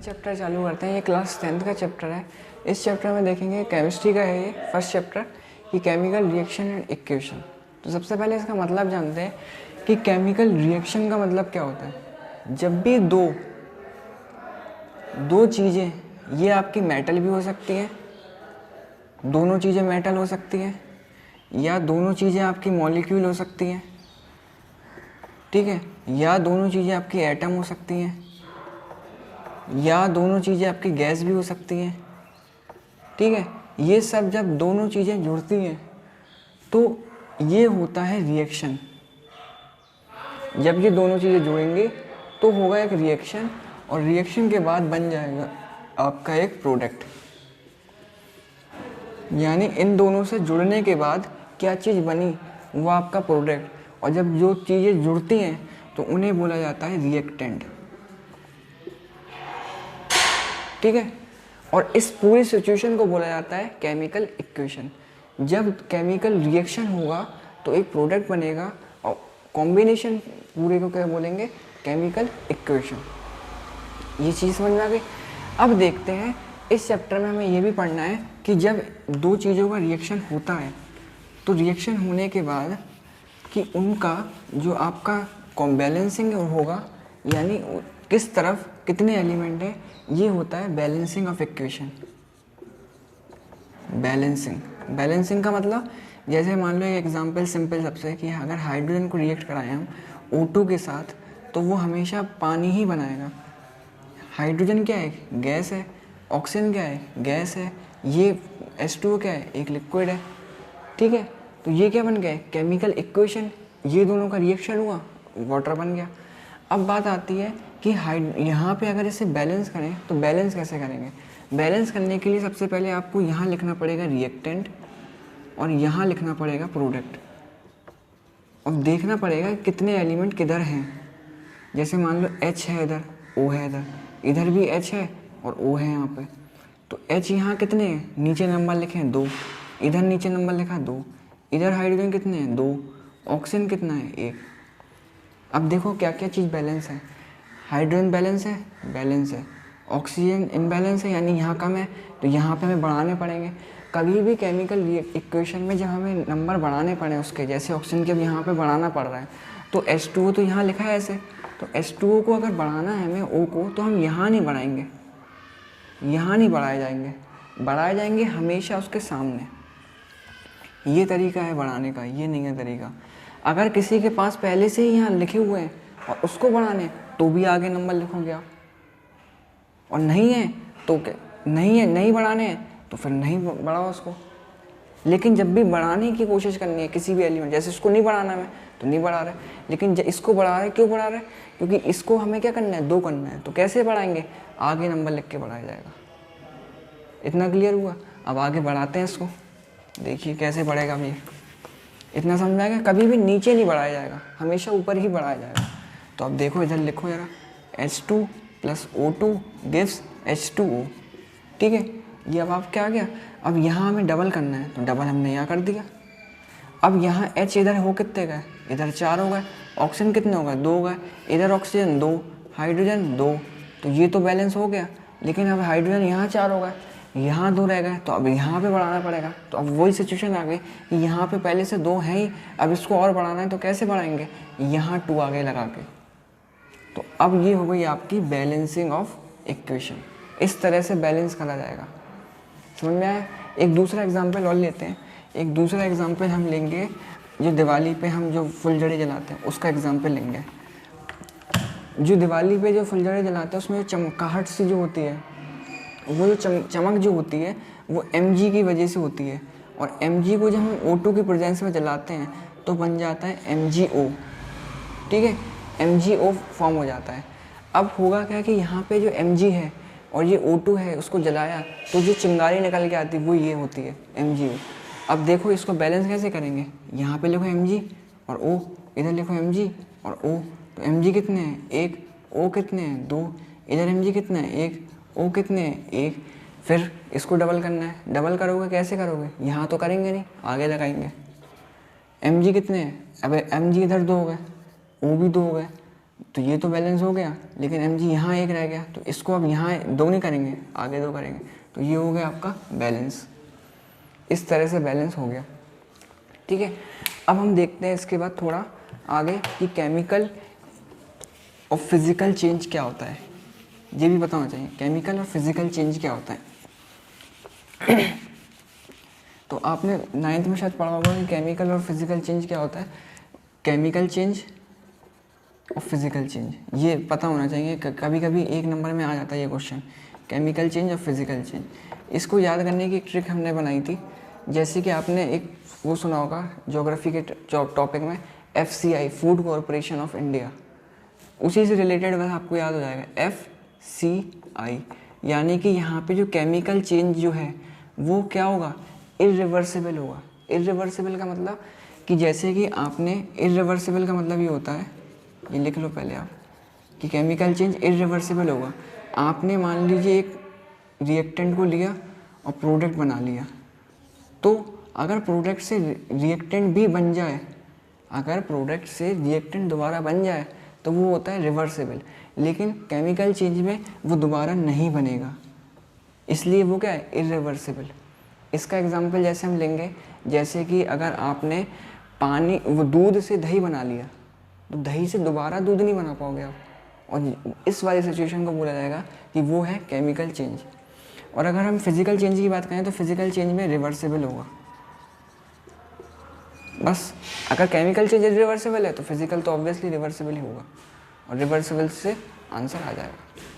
Chapter चालू करते हैं। ये क्लास 10th का चैप्टर है। इस चैप्टर में देखेंगे केमिस्ट्री का है ये फर्स्ट चैप्टर कि केमिकल रिएक्शन एंड इक्वेशन। तो सबसे पहले इसका मतलब जानते हैं कि केमिकल रिएक्शन का मतलब क्या होता है। जब भी दो चीज़ें, ये आपकी मेटल भी हो सकती हैं, दोनों चीज़ें मेटल हो सकती हैं, या दोनों चीज़ें आपकी मॉलिक्यूल हो सकती हैं, ठीक है, या दोनों चीज़ें आपकी एटम हो सकती हैं, या दोनों चीज़ें आपकी गैस भी हो सकती हैं, ठीक है। ये सब जब दोनों चीज़ें जुड़ती हैं तो ये होता है रिएक्शन। जब ये दोनों चीज़ें जुड़ेंगी तो होगा एक रिएक्शन, और रिएक्शन के बाद बन जाएगा आपका एक प्रोडक्ट। यानी इन दोनों से जुड़ने के बाद क्या चीज़ बनी, वो आपका प्रोडक्ट। और जब जो चीज़ें जुड़ती हैं तो उन्हें बोला जाता है रिएक्टेंट, ठीक है। और इस पूरी सिचुएशन को बोला जाता है केमिकल इक्वेशन। जब केमिकल रिएक्शन होगा तो एक प्रोडक्ट बनेगा, और कॉम्बिनेशन पूरे को क्या बोलेंगे, केमिकल इक्वेशन। ये चीज़ समझ में आ गई। अब देखते हैं इस चैप्टर में हमें ये भी पढ़ना है कि जब दो चीज़ों का रिएक्शन होता है तो रिएक्शन होने के बाद कि उनका जो आपका बैलेंसिंग होगा, यानी किस तरफ कितने एलिमेंट है, ये होता है बैलेंसिंग ऑफ इक्वेशन। बैलेंसिंग का मतलब जैसे मान लो एक एग्जांपल सिंपल सबसे कि अगर हाइड्रोजन को रिएक्ट कराएं हम O2 के साथ तो वो हमेशा पानी ही बनाएगा। हाइड्रोजन क्या है, गैस है। ऑक्सीजन क्या है, गैस है। ये H2O क्या है, एक लिक्विड है, ठीक है। तो ये क्या बन गया, केमिकल इक्वेशन। ये दोनों का रिएक्शन हुआ, वाटर बन गया। अब बात आती है कि यहाँ पे अगर इसे बैलेंस करें तो बैलेंस कैसे करेंगे। बैलेंस करने के लिए सबसे पहले आपको यहाँ लिखना पड़ेगा रिएक्टेंट और यहाँ लिखना पड़ेगा प्रोडक्ट, और देखना पड़ेगा कितने एलिमेंट किधर हैं। जैसे मान लो H है इधर, O है इधर, इधर भी H है और O है यहाँ पे। तो H यहाँ कितने हैं, नीचे नंबर लिखे हैं 2, इधर नीचे नंबर लिखा 2, इधर हाइड्रोजन कितने हैं 2, ऑक्सीजन कितना है 1। अब देखो क्या क्या चीज़ बैलेंस है। हाइड्रोजन बैलेंस है, ऑक्सीजन इम्बैलेंस है, यानी यहाँ कम है तो यहाँ पे हमें बढ़ाने पड़ेंगे। कभी भी केमिकल इक्वेशन में जब हमें नंबर बढ़ाने पड़े उसके, जैसे ऑक्सीजन के अब यहाँ पे बढ़ाना पड़ रहा है तो H2O तो यहाँ लिखा है ऐसे, तो H2O को अगर बढ़ाना है हमें O को, तो हम यहाँ नहीं बढ़ाएंगे, यहाँ नहीं बढ़ाए जाएंगे हमेशा उसके सामने। ये तरीका है बढ़ाने का, ये नहीं है तरीका। अगर किसी के पास पहले से ही यहाँ लिखे हुए हैं और उसको बढ़ाने तो भी आगे नंबर लिखोगे आप, और नहीं है तो क्या, नहीं बढ़ाने हैं तो फिर नहीं बढ़ाओ उसको। लेकिन जब भी बढ़ाने की कोशिश करनी है किसी भी एलिमेंट, जैसे इसको नहीं बढ़ाना है तो नहीं बढ़ा रहे, लेकिन इसको बढ़ा रहे, क्यों बढ़ा रहे, क्योंकि इसको हमें क्या करना है, 2 करना है। तो कैसे बढ़ाएंगे, आगे नंबर लिख के बढ़ाया जाएगा। इतना क्लियर हुआ। अब आगे बढ़ाते हैं इसको, देखिए कैसे बढ़ेगा। अभी इतना समझ में आएगा, कभी भी नीचे नहीं बढ़ाया जाएगा, हमेशा ऊपर ही बढ़ाया जाएगा। तो अब देखो इधर लिखो जरा, H2 + O2 गिव्स H2O, ठीक है। ये अब आप क्या आ गया, अब यहाँ हमें डबल करना है तो डबल हमने यहाँ कर दिया। अब यहाँ H इधर हो कितने गए, इधर 4 हो गए। ऑक्सीजन कितने हो गए, 2 हो गए। इधर ऑक्सीजन 2, हाइड्रोजन 2, तो ये तो बैलेंस हो गया। लेकिन अब हाइड्रोजन यहाँ 4 हो गए, यहाँ 2 रह गए, तो अब यहाँ पे बढ़ाना पड़ेगा। तो अब वही सिचुएशन आ गई कि यहाँ पे पहले से 2 हैं ही, अब इसको और बढ़ाना है तो कैसे बढ़ाएंगे, यहाँ 2 आगे लगा के। तो अब ये हो गई आपकी बैलेंसिंग ऑफ इक्वेशन। इस तरह से बैलेंस करा जाएगा। समझ में आया। एक दूसरा एग्जाम्पल और लेते हैं। एक दूसरा एग्जाम्पल हम लेंगे, जो दिवाली पे हम जो फुलझड़ी जलाते हैं उसका एग्जाम्पल लेंगे। जो दिवाली पे जो फुलझड़ी जलाते हैं उसमें चमकाहट सी जो होती है, वो जो चमक जो होती है वो Mg की वजह से होती है। और Mg को जब हम O2 की प्रेजेंस में जलाते हैं तो बन जाता है MgO, ठीक है। MgO फॉर्म हो जाता है। अब होगा क्या कि यहाँ पे जो Mg है और ये O2 है, उसको जलाया तो जो चिंगारी निकल के आती है वो ये होती है MgO। अब देखो इसको बैलेंस कैसे करेंगे, यहाँ पे लिखो Mg और O, इधर लिखो Mg और O। तो Mg कितने हैं 1, O कितने हैं 2, इधर Mg कितने हैं 1, O कितने हैं 1। फिर इसको डबल करना है। डबल करोगे कैसे करोगे, यहाँ तो करेंगे नहीं, आगे लगाएंगे। Mg कितने हैं, अब Mg इधर 2 हो गए, O भी 2 हो गए, तो ये तो बैलेंस हो गया, लेकिन mg यहाँ एक रह गया, तो इसको अब यहाँ 2 नहीं करेंगे, आगे 2 करेंगे, तो ये हो गया आपका बैलेंस। इस तरह से बैलेंस हो गया, ठीक है। अब हम देखते हैं इसके बाद थोड़ा आगे कि केमिकल और फिज़िकल चेंज क्या होता है, ये भी बताना चाहिए, केमिकल और फिज़िकल चेंज क्या होता है। तो आपने 9th में शायद पढ़ा होगा कि केमिकल और फिज़िकल चेंज क्या होता है। केमिकल चेंज और फिज़िकल चेंज, ये पता होना चाहिए, कभी कभी 1 नंबर में आ जाता है ये क्वेश्चन, केमिकल चेंज और फिज़िकल चेंज। इसको याद करने की एक ट्रिक हमने बनाई थी, जैसे कि आपने एक वो सुना होगा ज्योग्राफी के टॉपिक में FCI, food corporation of India, उसी से रिलेटेड बस आपको याद हो जाएगा FCI, यानी कि यहाँ पे जो केमिकल चेंज जो है वो क्या होगा, इरिवर्सिबल होगा। इरिवर्सिबल का मतलब कि जैसे कि आपने, इरिवर्सिबल का मतलब ये होता है, ये लिख लो पहले आप, कि केमिकल चेंज इरिवर्सिबल होगा। आपने मान लीजिए एक रिएक्टेंट को लिया और प्रोडक्ट बना लिया, तो अगर प्रोडक्ट से रिएक्टेंट भी बन जाए, अगर प्रोडक्ट से रिएक्टेंट दोबारा बन जाए तो वो होता है रिवर्सिबल, लेकिन केमिकल चेंज में वो दोबारा नहीं बनेगा, इसलिए वो क्या है, इरिवर्सिबल। इसका एग्जांपल जैसे हम लेंगे, जैसे कि अगर आपने पानी, वो दूध से दही बना लिया, तो दही से दोबारा दूध नहीं बना पाओगे आप, और इस वाली सिचुएशन को बोला जाएगा कि वो है केमिकल चेंज। और अगर हम फिज़िकल चेंज की बात करें तो फिज़िकल चेंज में रिवर्सिबल होगा। बस अगर केमिकल चेंज रिवर्सिबल है तो फिज़िकल तो ऑब्वियसली रिवर्सिबल ही होगा, और रिवर्सिबल से आंसर आ जाएगा।